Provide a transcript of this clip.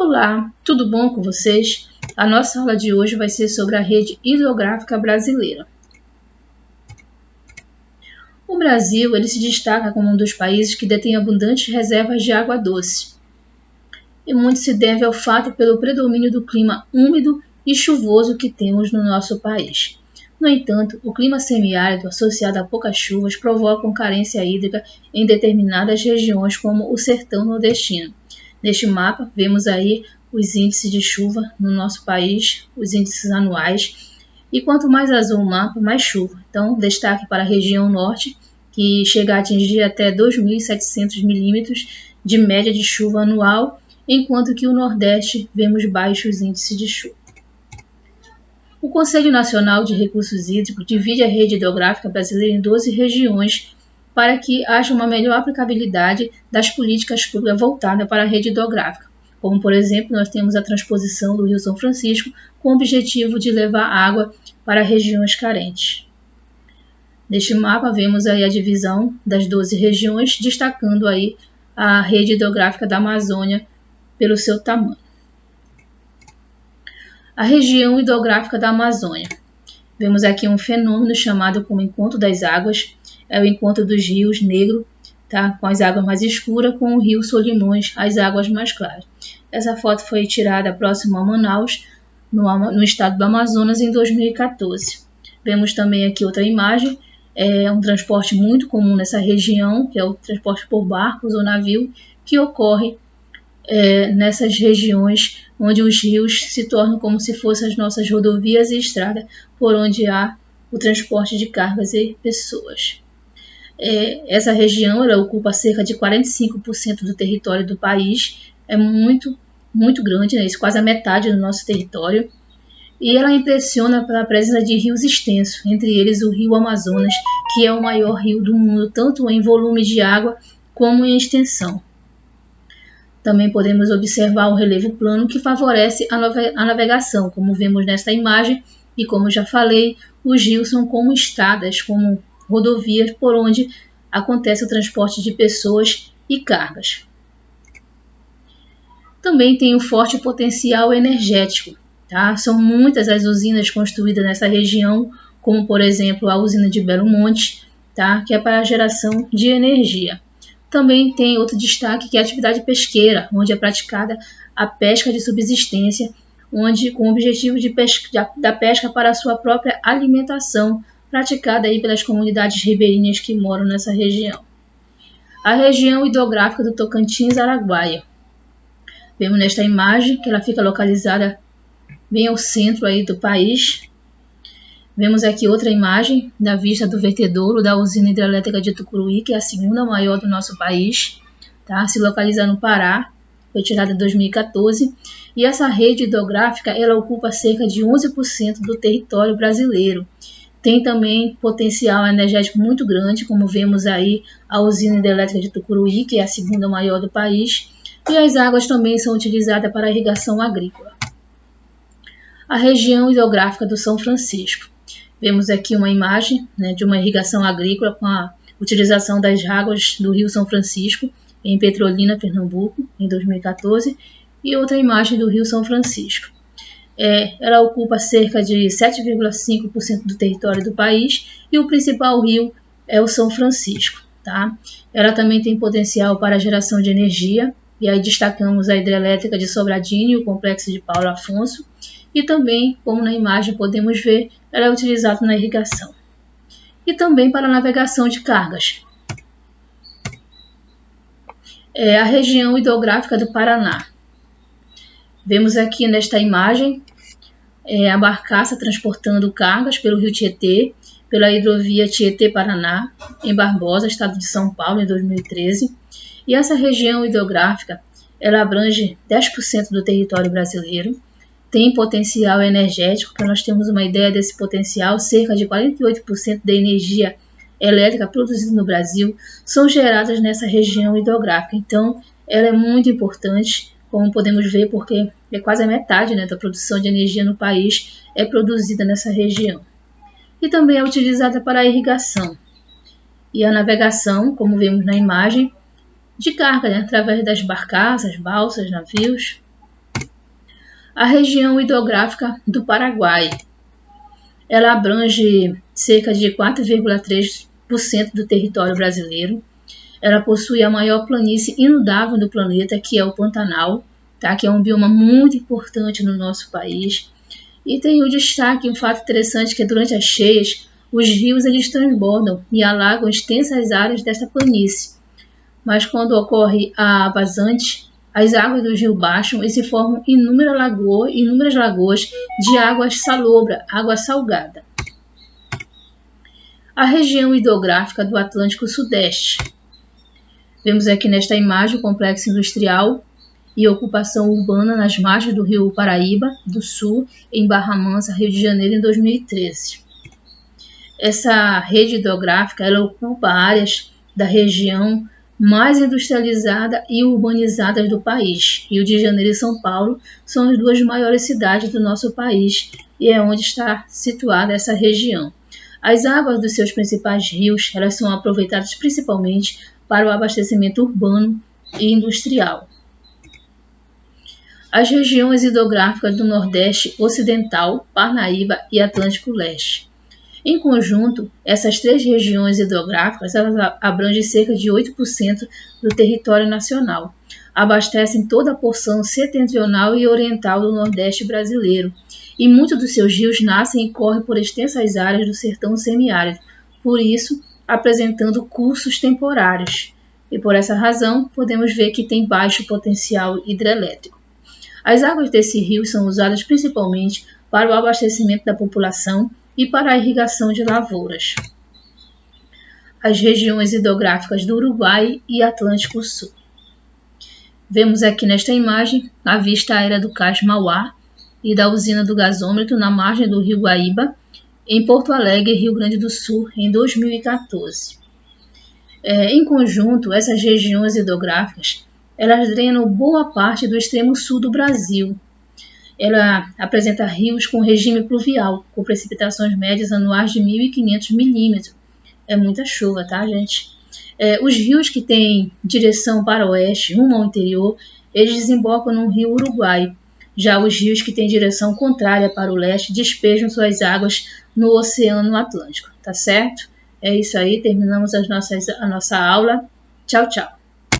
Olá, tudo bom com vocês? A nossa aula de hoje vai ser sobre a rede hidrográfica brasileira. O Brasil ele se destaca como um dos países que detém abundantes reservas de água doce. E muito se deve ao fato pelo predomínio do clima úmido e chuvoso que temos no nosso país. No entanto, o clima semiárido associado a poucas chuvas provoca carência hídrica em determinadas regiões, como o sertão nordestino. Neste mapa, vemos aí os índices de chuva no nosso país, os índices anuais. E quanto mais azul o mapa, mais chuva. Então, destaque para a região norte, que chega a atingir até 2.700 milímetros de média de chuva anual, enquanto que o nordeste vemos baixos índices de chuva. O Conselho Nacional de Recursos Hídricos divide a rede hidrográfica brasileira em 12 regiões para que haja uma melhor aplicabilidade das políticas públicas voltadas para a rede hidrográfica. Como, por exemplo, nós temos a transposição do Rio São Francisco com o objetivo de levar água para regiões carentes. Neste mapa, vemos aí a divisão das 12 regiões, destacando aí a rede hidrográfica da Amazônia pelo seu tamanho. A região hidrográfica da Amazônia. Vemos aqui um fenômeno chamado como encontro das águas. É o encontro dos rios Negro, tá? Com as águas mais escuras, com o rio Solimões, as águas mais claras. Essa foto foi tirada próximo a Manaus, no estado do Amazonas, em 2014. Vemos também aqui outra imagem, é um transporte muito comum nessa região, que é o transporte por barcos ou navio, que ocorre nessas regiões onde os rios se tornam como se fossem as nossas rodovias e estradas, por onde há o transporte de cargas e pessoas. Essa região ela ocupa cerca de 45% do território do país, é muito grande, né? Isso quase a metade do nosso território, e ela impressiona pela presença de rios extensos, entre eles o rio Amazonas, que é o maior rio do mundo, tanto em volume de água como em extensão. Também podemos observar o relevo plano que favorece a navegação, como vemos nesta imagem, e como já falei, os rios são como estradas, como rodovias por onde acontece o transporte de pessoas e cargas. Também tem um forte potencial energético, tá? São muitas as usinas construídas nessa região, como por exemplo a usina de Belo Monte, tá? Que é para a geração de energia. Também tem outro destaque que é a atividade pesqueira, onde é praticada a pesca de subsistência, onde com o objetivo da pesca para a sua própria alimentação, praticada aí pelas comunidades ribeirinhas que moram nessa região. A região hidrográfica do Tocantins-Araguaia. Vemos nesta imagem que ela fica localizada bem ao centro aí do país. Vemos aqui outra imagem da vista do vertedouro da usina hidrelétrica de Tucuruí, que é a segunda maior do nosso país, tá? Se localiza no Pará, foi tirada em 2014. E essa rede hidrográfica ela ocupa cerca de 11% do território brasileiro. Tem também potencial energético muito grande, como vemos aí a usina hidrelétrica de Tucuruí, que é a segunda maior do país. E as águas também são utilizadas para a irrigação agrícola. A região hidrográfica do São Francisco. Vemos aqui uma imagem, né, de uma irrigação agrícola com a utilização das águas do Rio São Francisco, em Petrolina, Pernambuco, em 2014, e outra imagem do Rio São Francisco. Ela ocupa cerca de 7,5% do território do país e o principal rio é o São Francisco. Tá? Ela também tem potencial para a geração de energia, e aí destacamos a hidrelétrica de Sobradinho e o complexo de Paulo Afonso, e também, como na imagem podemos ver, ela é utilizada na irrigação. E também para a navegação de cargas. A região hidrográfica do Paraná. Vemos aqui nesta imagem a barcaça transportando cargas pelo rio Tietê, pela hidrovia Tietê-Paraná, em Barbosa, estado de São Paulo, em 2013. E essa região hidrográfica ela abrange 10% do território brasileiro. Tem potencial energético, para nós termos uma ideia desse potencial, cerca de 48% da energia elétrica produzida no Brasil são geradas nessa região hidrográfica. Então, ela é muito importante, como podemos ver, porque é quase a metade, né, da produção de energia no país é produzida nessa região. E também é utilizada para a irrigação e a navegação, como vemos na imagem, de carga, né, através das barcaças, balsas, navios. A região hidrográfica do Paraguai, ela abrange cerca de 4,3% do território brasileiro. Ela possui a maior planície inundável do planeta, que é o Pantanal, tá? Que é um bioma muito importante no nosso país. E tem o destaque, um fato interessante, que durante as cheias, os rios eles transbordam e alagam extensas áreas dessa planície. Mas quando ocorre a vazante, as águas do rio baixam e se formam inúmeras lagoas de água salobra, água salgada. A região hidrográfica do Atlântico Sudeste. Vemos aqui nesta imagem o complexo industrial e ocupação urbana nas margens do rio Paraíba do Sul, em Barra Mansa, Rio de Janeiro, em 2013. Essa rede hidrográfica ela ocupa áreas da região mais industrializada e urbanizada do país. Rio de Janeiro e São Paulo são as duas maiores cidades do nosso país e é onde está situada essa região. As águas dos seus principais rios elas são aproveitadas principalmente para o abastecimento urbano e industrial. As regiões hidrográficas do Nordeste Ocidental, Parnaíba e Atlântico Leste. Em conjunto, essas três regiões hidrográficas elas abrangem cerca de 8% do território nacional. Abastecem toda a porção setentrional e oriental do Nordeste brasileiro, e muitos dos seus rios nascem e correm por extensas áreas do sertão semiárido, por isso apresentando cursos temporários. E por essa razão, podemos ver que tem baixo potencial hidrelétrico. As águas desse rio são usadas principalmente para o abastecimento da população e para a irrigação de lavouras. As regiões hidrográficas do Uruguai e Atlântico Sul. Vemos aqui nesta imagem a vista aérea do Cais Mauá e da usina do gasômetro na margem do rio Guaíba, em Porto Alegre, Rio Grande do Sul, em 2014. Em conjunto, essas regiões hidrográficas elas drenam boa parte do extremo sul do Brasil. Ela apresenta rios com regime pluvial, com precipitações médias anuais de 1.500 milímetros. É muita chuva, tá, gente? Os rios que têm direção para o oeste, rumo ao interior, eles desembocam no rio Uruguai. Já os rios que têm direção contrária para o leste despejam suas águas no Oceano Atlântico, tá certo? É isso aí, terminamos a nossa aula. Tchau, tchau.